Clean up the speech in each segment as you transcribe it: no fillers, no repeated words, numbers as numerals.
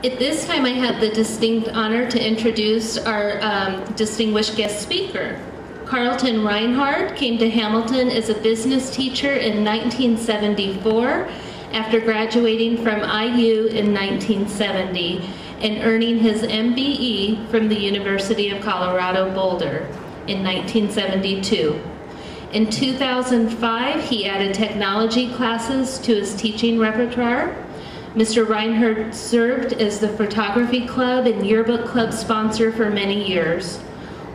At this time, I have the distinct honor to introduce our distinguished guest speaker. Carlton Reinhard came to Hamilton as a business teacher in 1974 after graduating from IU in 1970 and earning his MBE from the University of Colorado Boulder in 1972. In 2005, he added technology classes to his teaching repertoire. Mr. Reinhard served as the Photography Club and Yearbook Club sponsor for many years.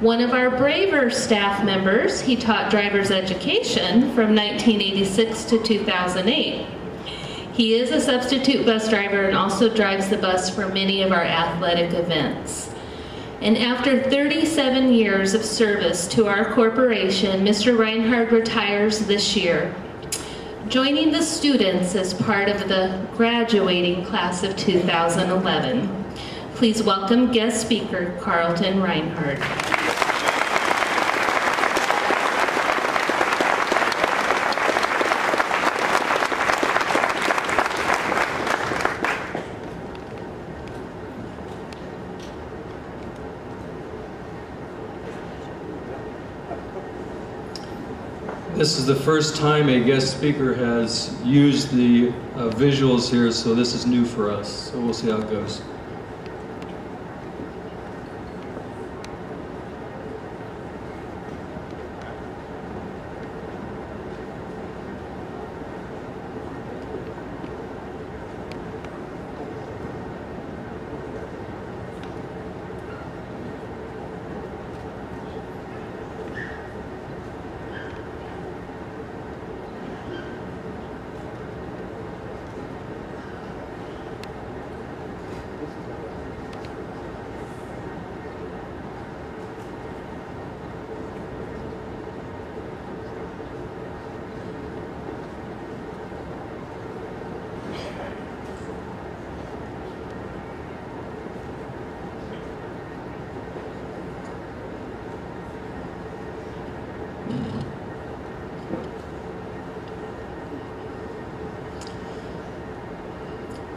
One of our braver staff members, he taught driver's education from 1986 to 2008. He is a substitute bus driver and also drives the bus for many of our athletic events. And after 37 years of service to our corporation, Mr. Reinhard retires this year, joining the students as part of the graduating class of 2011. Please welcome guest speaker Carlton Reinhard. This is the first time a guest speaker has used the visuals here, so this is new for us. So we'll see how it goes.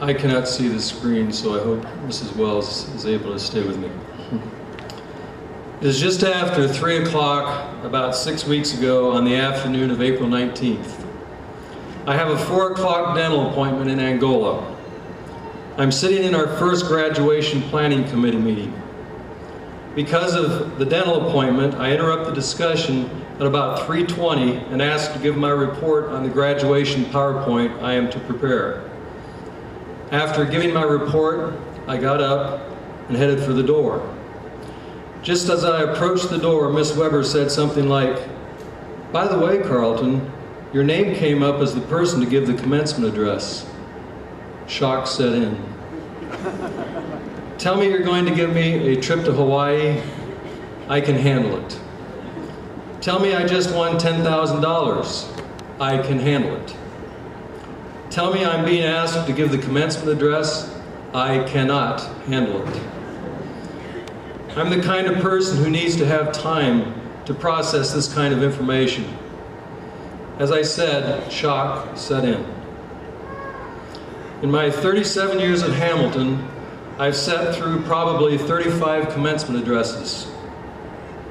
I cannot see the screen, so I hope Mrs. Wells is able to stay with me. It is just after 3 o'clock, about 6 weeks ago, on the afternoon of April 19th. I have a 4 o'clock dental appointment in Angola. I'm sitting in our first graduation planning committee meeting. Because of the dental appointment, I interrupt the discussion at about 3:20 and ask to give my report on the graduation PowerPoint I am to prepare. After giving my report, I got up and headed for the door. Just as I approached the door, Miss Weber said something like, "By the way, Carlton, your name came up as the person to give the commencement address." Shock set in. "Tell me you're going to give me a trip to Hawaii. I can handle it. Tell me I just won $10,000. I can handle it. Tell me I'm being asked to give the commencement address. I cannot handle it. I'm the kind of person who needs to have time to process this kind of information." As I said, shock set in. In my 37 years at Hamilton, I've sat through probably 35 commencement addresses.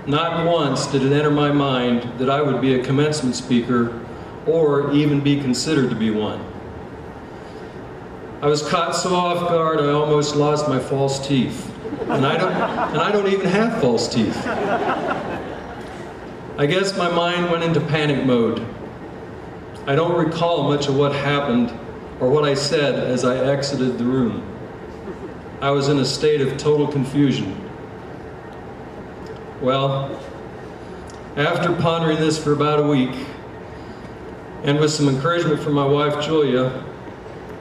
Not once did it enter my mind that I would be a commencement speaker or even be considered to be one. I was caught so off guard I almost lost my false teeth. And I don't even have false teeth. I guess my mind went into panic mode. I don't recall much of what happened or what I said as I exited the room. I was in a state of total confusion. Well, after pondering this for about a week, and with some encouragement from my wife Julia,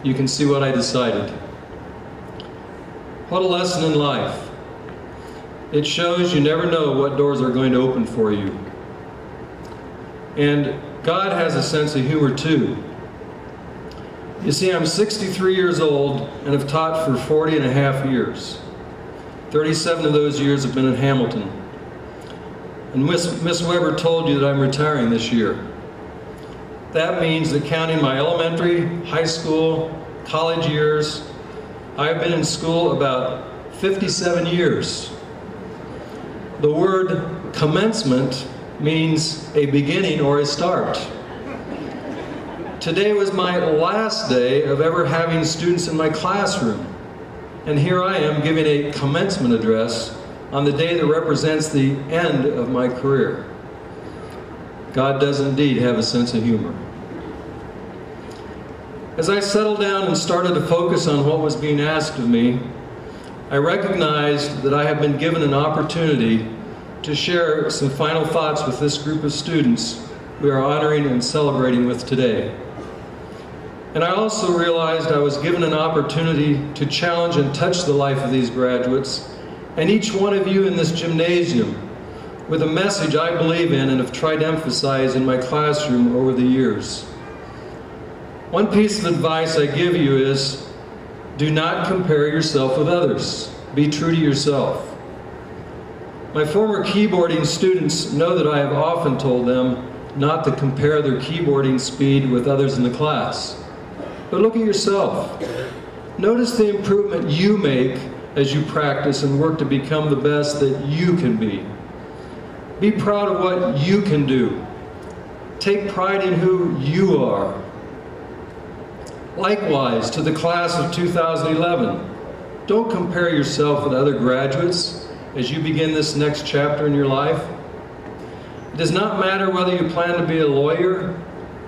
you can see what I decided. What a lesson in life. It shows you never know what doors are going to open for you. And God has a sense of humor too. You see, I'm 63 years old and have taught for 40 and a half years. 37 of those years have been in Hamilton. And Miss Weber told you that I'm retiring this year. That means that counting my elementary, high school, college years, I have been in school about 57 years. The word commencement means a beginning or a start. Today was my last day of ever having students in my classroom, and here I am giving a commencement address on the day that represents the end of my career. God does indeed have a sense of humor. As I settled down and started to focus on what was being asked of me, I recognized that I have been given an opportunity to share some final thoughts with this group of students we are honoring and celebrating with today. And I also realized I was given an opportunity to challenge and touch the life of these graduates and each one of you in this gymnasium with a message I believe in and have tried to emphasize in my classroom over the years. One piece of advice I give you is, do not compare yourself with others. Be true to yourself. My former keyboarding students know that I have often told them not to compare their keyboarding speed with others in the class. But look at yourself. Notice the improvement you make as you practice and work to become the best that you can be. Be proud of what you can do. Take pride in who you are. Likewise, to the class of 2011, don't compare yourself with other graduates as you begin this next chapter in your life. It does not matter whether you plan to be a lawyer,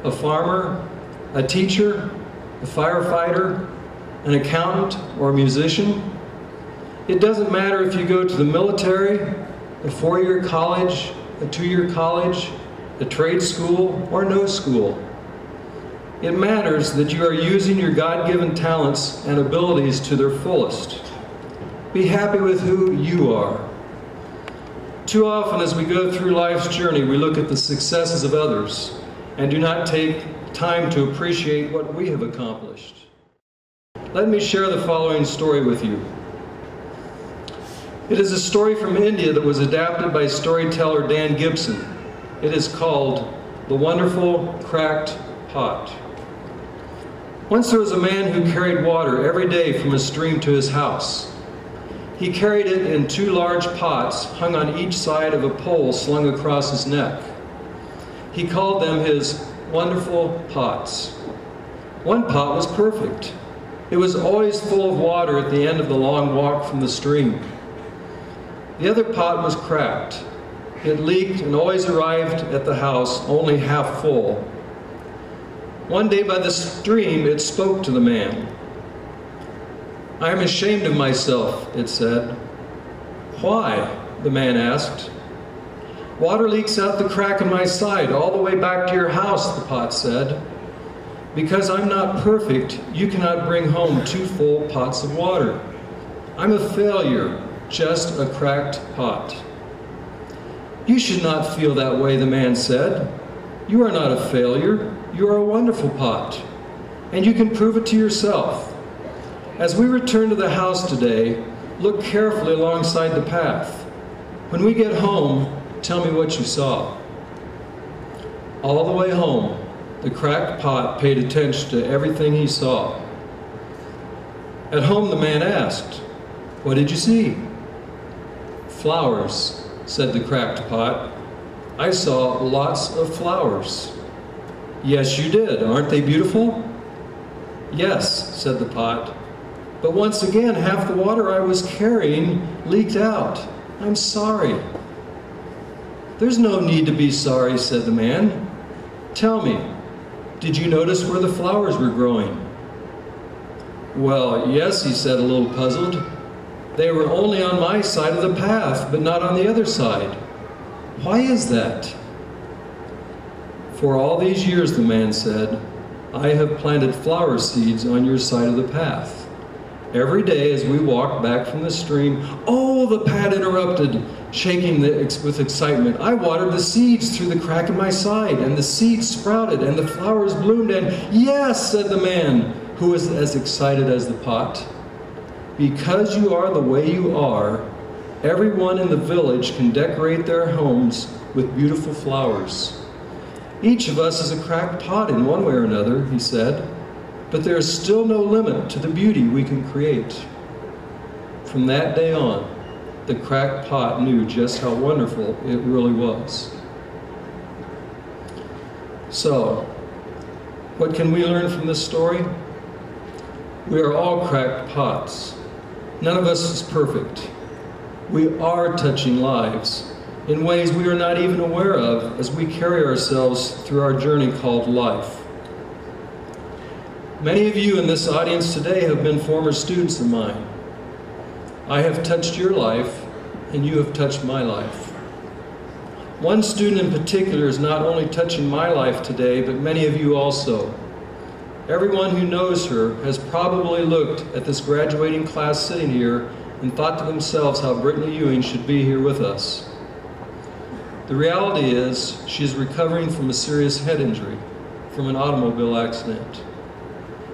a farmer, a teacher, a firefighter, an accountant, or a musician. It doesn't matter if you go to the military, a four-year college, a two-year college, a trade school, or no school. It matters that you are using your God-given talents and abilities to their fullest. Be happy with who you are. Too often as we go through life's journey, we look at the successes of others and do not take time to appreciate what we have accomplished. Let me share the following story with you. It is a story from India that was adapted by storyteller Dan Gibson. It is called The Wonderful Cracked Pot. Once there was a man who carried water every day from a stream to his house. He carried it in two large pots hung on each side of a pole slung across his neck. He called them his wonderful pots. One pot was perfect. It was always full of water at the end of the long walk from the stream. The other pot was cracked. It leaked and always arrived at the house only half full. One day by the stream, it spoke to the man. "I am ashamed of myself," it said. "Why?" the man asked. "Water leaks out the crack in my side all the way back to your house," the pot said. "Because I'm not perfect, you cannot bring home two full pots of water. I'm a failure, just a cracked pot." "You should not feel that way," the man said. "You are not a failure. You are a wonderful pot, and you can prove it to yourself. As we return to the house today, look carefully alongside the path. When we get home, tell me what you saw." All the way home, the cracked pot paid attention to everything he saw. At home, the man asked, "What did you see?" "Flowers," said the cracked pot. "I saw lots of flowers." "Yes, you did. Aren't they beautiful?" "Yes," said the pot. "But once again, half the water I was carrying leaked out. I'm sorry." "There's no need to be sorry," said the man. "Tell me, did you notice where the flowers were growing?" "Well, yes," he said, a little puzzled. "They were only on my side of the path, but not on the other side. Why is that?" "For all these years," the man said, "I have planted flower seeds on your side of the path. Every day as we walked back from the stream—" "Oh," the pat interrupted, shaking with excitement. "I watered the seeds through the crack in my side, and the seeds sprouted, and the flowers bloomed, and—" "Yes," said the man, who was as excited as the pot. "Because you are the way you are, everyone in the village can decorate their homes with beautiful flowers. Each of us is a cracked pot in one way or another," he said. but there is still no limit to the beauty we can create. From that day on, the cracked pot knew just how wonderful it really was. So, what can we learn from this story? We are all cracked pots. None of us is perfect. We are touching lives in ways we are not even aware of as we carry ourselves through our journey called life. Many of you in this audience today have been former students of mine. I have touched your life, and you have touched my life. One student in particular is not only touching my life today, but many of you also. Everyone who knows her has probably looked at this graduating class sitting here and thought to themselves how Brittany Ewing should be here with us. The reality is, she is recovering from a serious head injury from an automobile accident.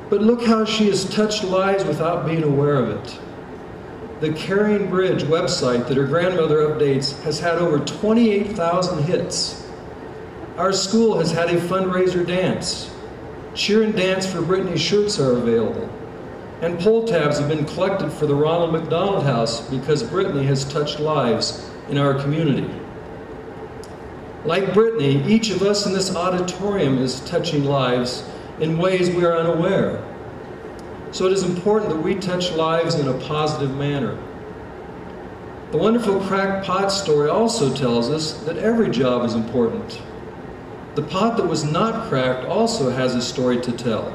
But look how she has touched lives without being aware of it. The Caring Bridge website that her grandmother updates has had over 28,000 hits. Our school has had a fundraiser dance. Cheer and dance for Brittany shirts are available. And pull tabs have been collected for the Ronald McDonald House because Brittany has touched lives in our community. Like Brittany, each of us in this auditorium is touching lives in ways we are unaware. So it is important that we touch lives in a positive manner. The wonderful cracked pot story also tells us that every job is important. The pot that was not cracked also has a story to tell.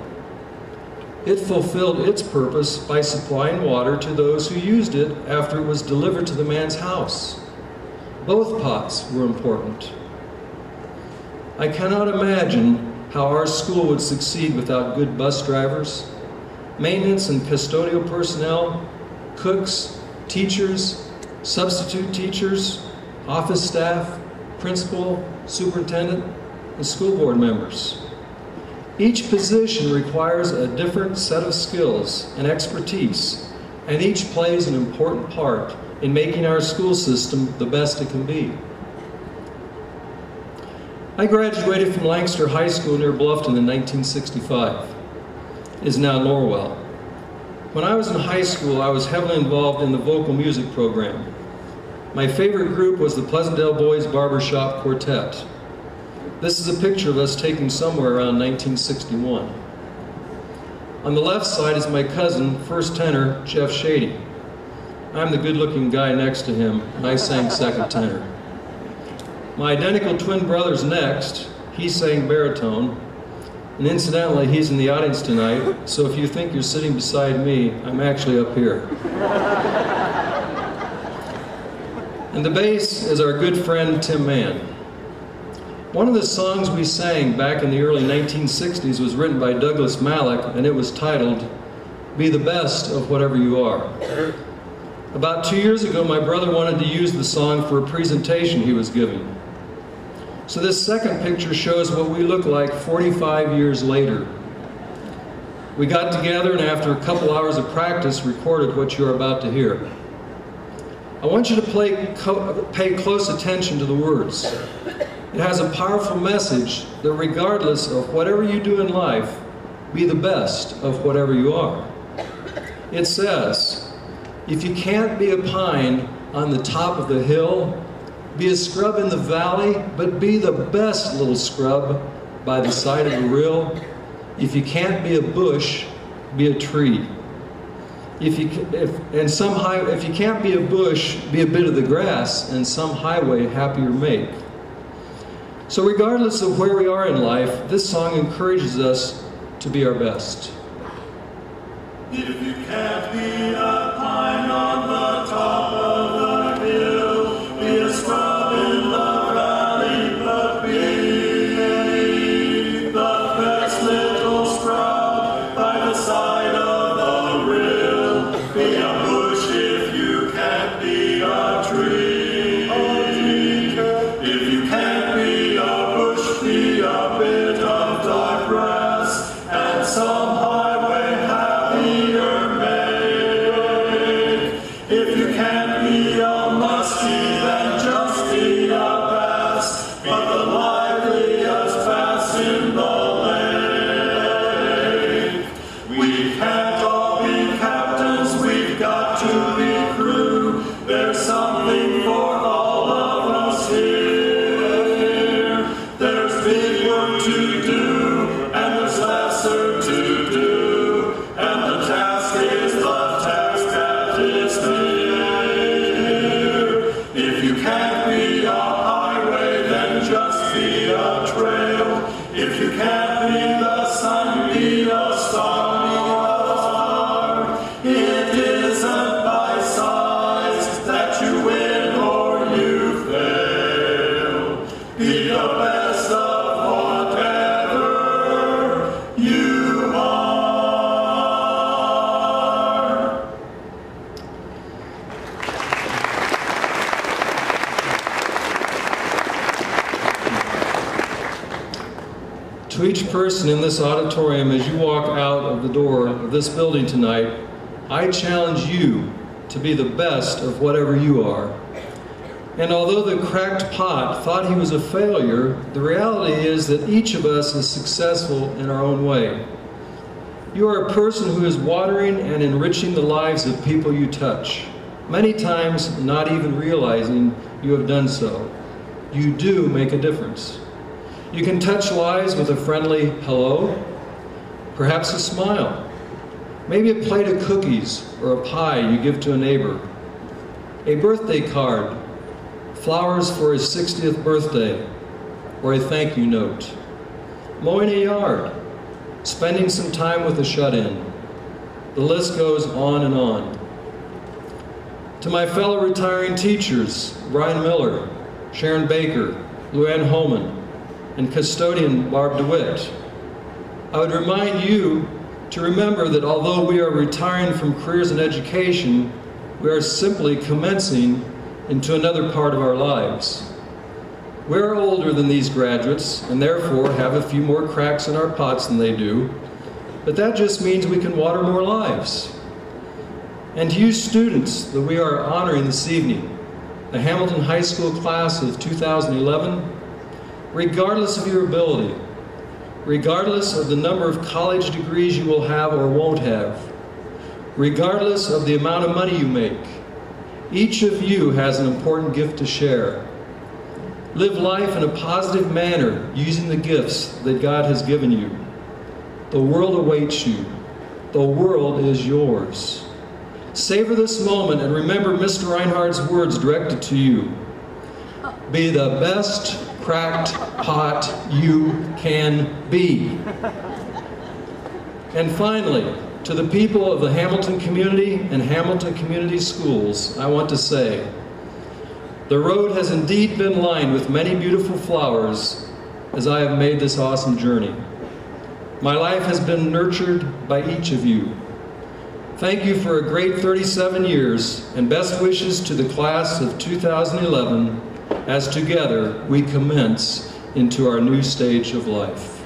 It fulfilled its purpose by supplying water to those who used it after it was delivered to the man's house. Both pots were important. I cannot imagine how our school would succeed without good bus drivers, maintenance and custodial personnel, cooks, teachers, substitute teachers, office staff, principal, superintendent, and school board members. Each position requires a different set of skills and expertise, and each plays an important part in making our school system the best it can be. I graduated from Lancaster High School near Bluffton in 1965. It is now Norwell. When I was in high school, I was heavily involved in the vocal music program. My favorite group was the Pleasantdale Boys Barbershop Quartet. This is a picture of us taken somewhere around 1961. On the left side is my cousin, first tenor, Jeff Shady. I'm the good-looking guy next to him, and I sang second tenor. My identical twin brother's next. He sang baritone. And incidentally, he's in the audience tonight, so if you think you're sitting beside me, I'm actually up here. And the bass is our good friend, Tim Mann. One of the songs we sang back in the early 1960s was written by Douglas Mallock, and it was titled, "Be the Best of Whatever You Are." About 2 years ago, my brother wanted to use the song for a presentation he was giving. So this second picture shows what we look like 45 years later. We got together and after a couple hours of practice recorded what you're about to hear. I want you to pay close attention to the words. It has a powerful message that regardless of whatever you do in life, be the best of whatever you are. It says, if you can't be a pine on the top of the hill, be a scrub in the valley, but be the best little scrub by the side of the rill. If you can't be a bush, be a tree. If you can't be a bush, be a bit of the grass, and some highway happier make. So regardless of where we are in life, this song encourages us to be our best. If you can't be a pine on the top of the hill, be a scrub in the valley, but be the best little scrub by the side of the rill. Be a bush if you can't be a tree. If you can't be a bush, be a bit of dark grass and some highway happier make. To each person in this auditorium, as you walk out of the door of this building tonight, I challenge you to be the best of whatever you are. And although the cracked pot thought he was a failure, the reality is that each of us is successful in our own way. You are a person who is watering and enriching the lives of people you touch, many times not even realizing you have done so. You do make a difference. You can touch lives with a friendly hello, perhaps a smile, maybe a plate of cookies or a pie you give to a neighbor, a birthday card, flowers for his 60th birthday, or a thank you note, mowing a yard, spending some time with a shut-in. The list goes on and on. To my fellow retiring teachers, Brian Miller, Sharon Baker, Luann Holman, and custodian Barb DeWitt, I would remind you to remember that although we are retiring from careers and education, we are simply commencing into another part of our lives. We're older than these graduates and therefore have a few more cracks in our pots than they do, but that just means we can water more lives. And to you students that we are honoring this evening, the Hamilton High School class of 2011, regardless of your ability, regardless of the number of college degrees you will have or won't have, regardless of the amount of money you make, each of you has an important gift to share. Live life in a positive manner using the gifts that God has given you. The world awaits you. The world is yours. Savor this moment and remember Mr. Reinhard's words directed to you. Be the best cracked pot you can be. And finally, to the people of the Hamilton community and Hamilton Community Schools, I want to say, the road has indeed been lined with many beautiful flowers as I have made this awesome journey. My life has been nurtured by each of you. Thank you for a great 37 years and best wishes to the class of 2011 as together we commence into our new stage of life.